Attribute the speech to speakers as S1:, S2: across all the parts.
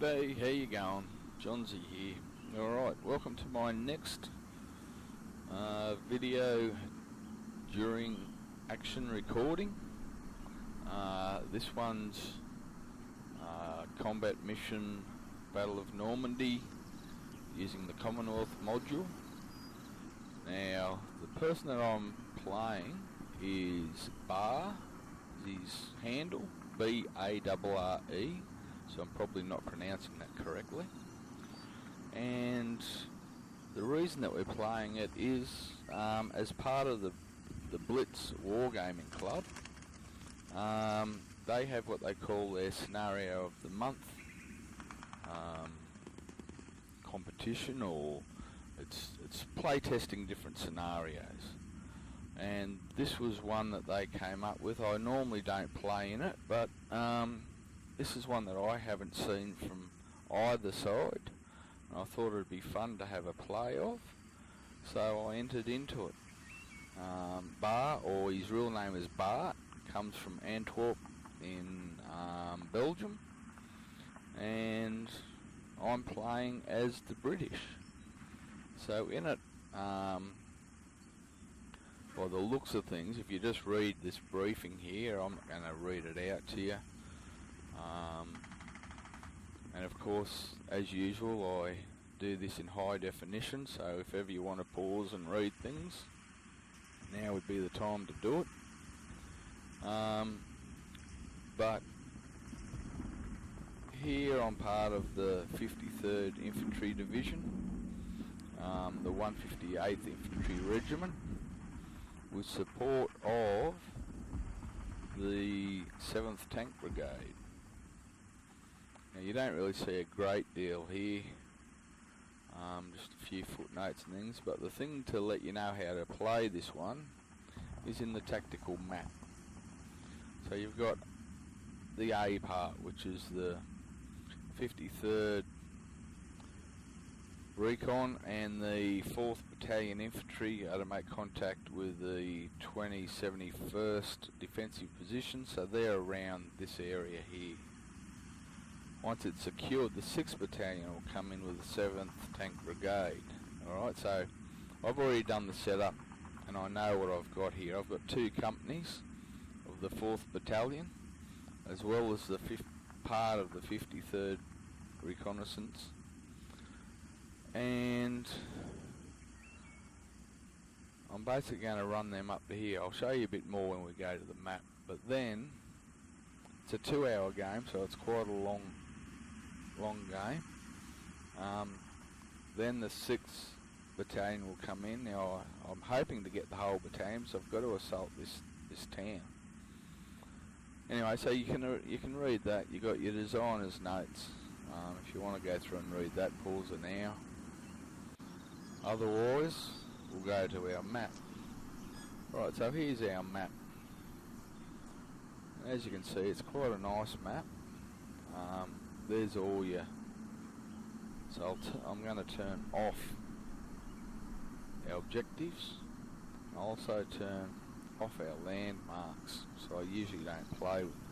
S1: GB, how you going? Johnsy here. Alright, welcome to my next video during action recording. This one's combat mission Battle of Normandy using the Commonwealth module. Now, the person that I'm playing is Barre, his handle, B-A-R-R-E. So I'm probably not pronouncing that correctly. And the reason that we're playing it is as part of the Blitz Wargaming Club. They have what they call their Scenario of the Month competition, or it's playtesting different scenarios. And this was one that they came up with. I normally don't play in it, but this is one that I haven't seen from either side, and I thought it would be fun to have a play of, so I entered into it. Barre, or his real name is Barre, comes from Antwerp in Belgium, and I'm playing as the British. So in it, by the looks of things, if you just read this briefing here, I'm not going to read it out to you. And of course, as usual, I do this in high definition, so if ever you want to pause and read things, now would be the time to do it. But here I'm part of the 53rd Infantry Division, the 158th Infantry Regiment, with support of the 7th Tank Brigade. Now, you don't really see a great deal here, just a few footnotes and things, but the thing to let you know how to play this one is in the tactical map. So you've got the A part, which is the 53rd Recon and the 4th Battalion Infantry are to make contact with the 2071st Defensive Position, so they're around this area here. Once it's secured, the 6th Battalion will come in with the 7th Tank Brigade. Alright, so I've already done the setup and I know what I've got here. I've got two companies of the 4th Battalion, as well as the 5th part of the 53rd Reconnaissance. And I'm basically going to run them up to here. I'll show you a bit more when we go to the map. But then, it's a 2-hour game, so it's quite a long game. Then the 6th Battalion will come in. Now I'm hoping to get the whole battalion, so I've got to assault this town. Anyway, so you can read that. You got your designer's notes. If you want to go through and read that, pause it now. Otherwise, we'll go to our map. Right, so here's our map. As you can see, it's quite a nice map. There's all your... So I'm going to turn off our objectives. I'll also turn off our landmarks, so I usually don't play with them.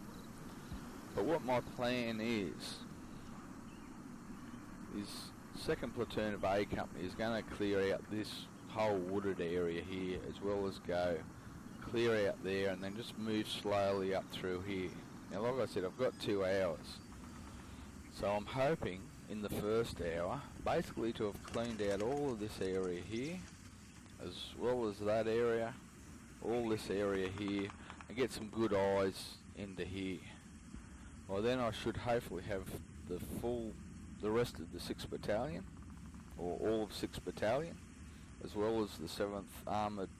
S1: But what my plan is 2nd Platoon of A Company is going to clear out this whole wooded area here, as well as go clear out there and then just move slowly up through here. Now, like I said, I've got 2 hours, so I'm hoping in the first hour basically to have cleaned out all of this area here, as well as that area, all this area here, and get some good eyes into here. Well, then I should hopefully have the rest of the 6th Battalion, or all of 6th Battalion, as well as the 7th Armoured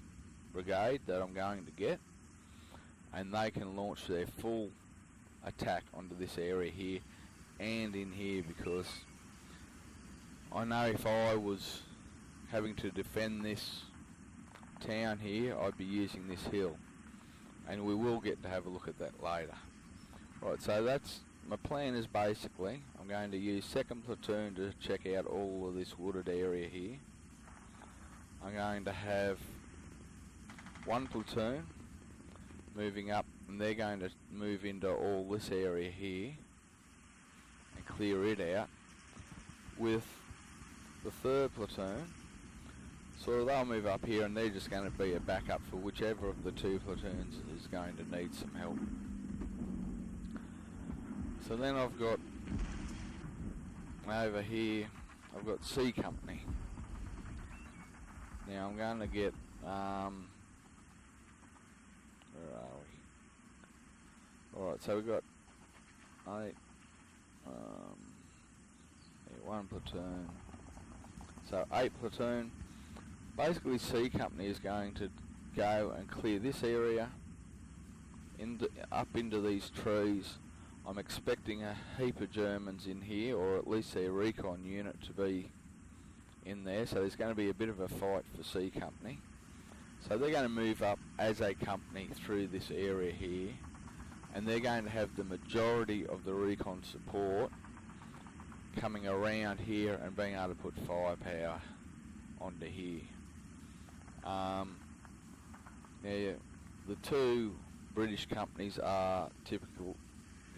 S1: Brigade that I'm going to get, and they can launch their full attack onto this area here and in here, because I know if I was having to defend this town here, I'd be using this hill, and we will get to have a look at that later. Right, so that's my plan. Is basically I'm going to use 2nd Platoon to check out all of this wooded area here. I'm going to have 1 platoon moving up, and they're going to move into all this area here and clear it out, with the 3rd platoon, so they'll move up here and they're just going to be a backup for whichever of the 2 platoons is going to need some help. So then I've got, over here, I've got C Company. Now I'm going to get, where are we? Alright, so we've got 8, 1 platoon, so 8 platoon. Basically C Company is going to go and clear this area up into these trees. I'm expecting a heap of Germans in here, or at least their recon unit to be in there, so there's going to be a bit of a fight for C Company. So they're going to move up as a company through this area here, and they're going to have the majority of the recon support coming around here and being able to put firepower onto here. Now, the 2 British companies are typical,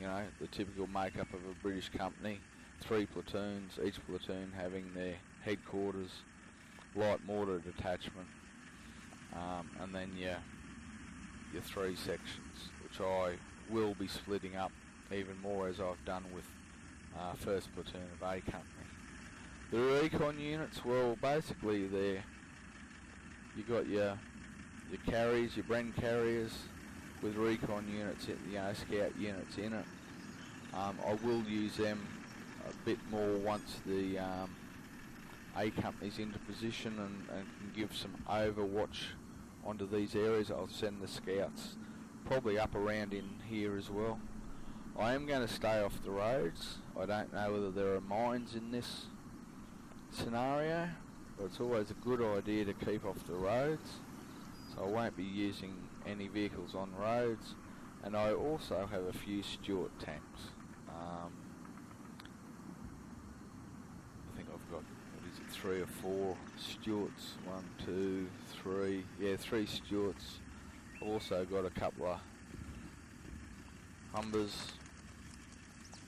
S1: you know, the typical makeup of a British company. 3 platoons, each platoon having their headquarters, light mortar detachment, and then your 3 sections, which I will be splitting up even more as I've done with 1st platoon of A Company. The recon units, well, basically you got your carriers, your Bren carriers with recon units, scout units in it. I will use them a bit more once the A Company's into position and can give some overwatch onto these areas. I'll send the scouts probably up around in here as well. I am going to stay off the roads. I don't know whether there are mines in this scenario, but it's always a good idea to keep off the roads. So I won't be using any vehicles on roads, and I also have a few Stuart tanks. I think I've got, what is it, 3 or 4 Stuarts, 1, 2, 3, yeah, 3 Stuarts. Also got a couple of Humbers,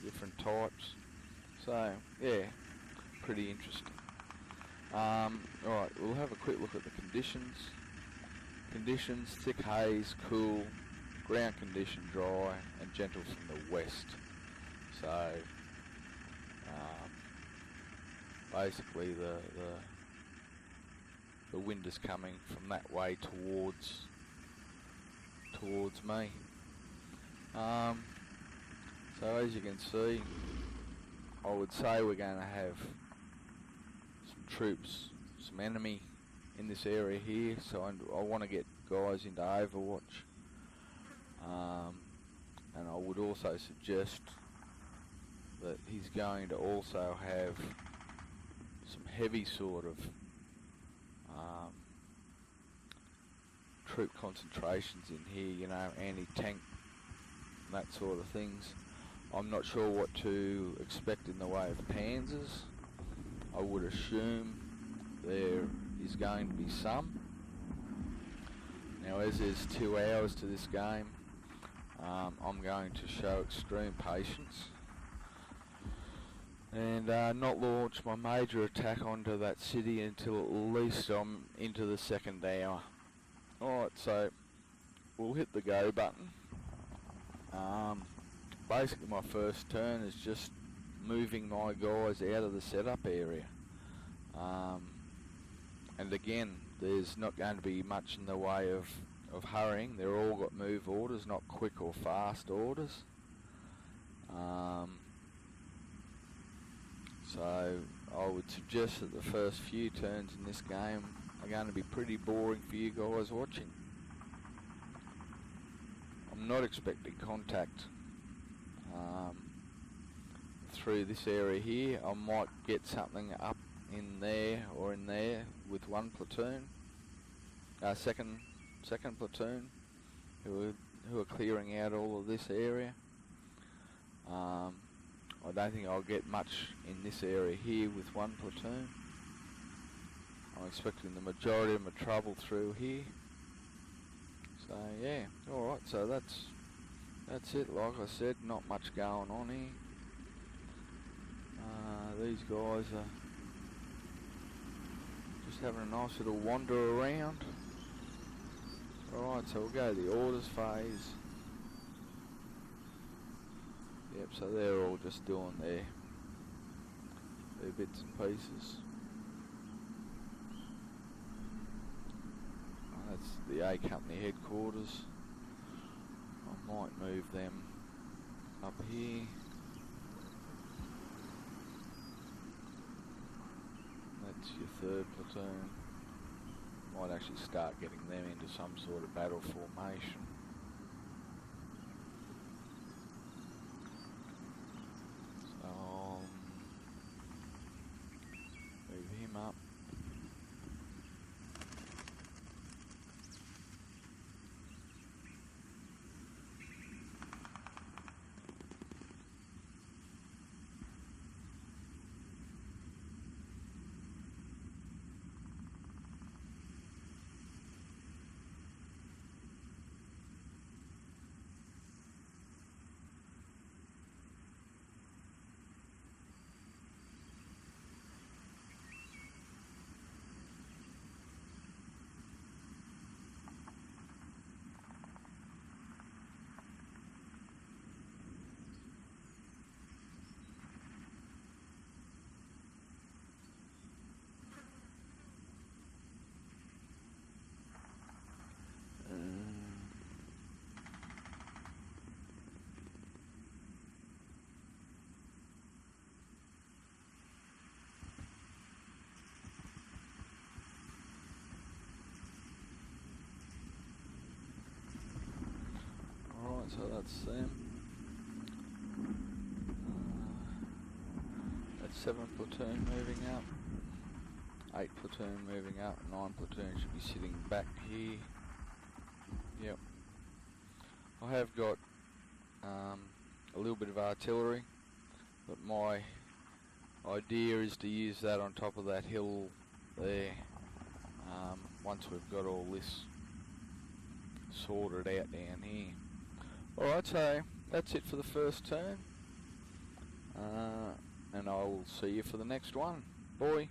S1: different types. So yeah, pretty interesting. Alright, we'll have a quick look at the conditions. Conditions: thick haze, cool, ground condition dry, and gentle from the west. So basically the wind is coming from that way towards me. So as you can see, I would say we're going to have some troops, some enemy in this area here, so I want to get guys into Overwatch. And I would also suggest that he's going to also have some heavy sort of troop concentrations in here, you know, anti-tank, that sort of things. I'm not sure what to expect in the way of panzers. I would assume there is going to be some. Now, as there's 2 hours to this game, I'm going to show extreme patience and not launch my major attack onto that city until at least I'm into the 2nd hour. Alright, so we'll hit the go button. Basically my first turn is just moving my guys out of the setup area. And again, there's not going to be much in the way of hurrying. They're all got move orders, not quick or fast orders. So I would suggest that the first few turns in this game are going to be pretty boring for you guys watching. I'm not expecting contact through this area here. I might get something up in there or in there with 1 platoon, second platoon, who are clearing out all of this area. I don't think I'll get much in this area here with 1 platoon. I'm expecting the majority of my trouble through here. So yeah, alright, so that's it. Like I said, not much going on here. these guys are just having a nice little wander around. Alright, so we'll go to the orders phase. Yep, so they're all just doing their bits and pieces. That's the A Company headquarters. I might move them up here. That's your third platoon. Might actually start getting them into some sort of battle formation. So I'll move him up. So that's them. That's 7 platoon moving up. 8 platoon moving up. 9 platoon should be sitting back here. Yep. I have got a little bit of artillery, but my idea is to use that on top of that hill there. Once we've got all this sorted out down here. Alright, so that's it for the first turn, and I will see you for the next one. Bye.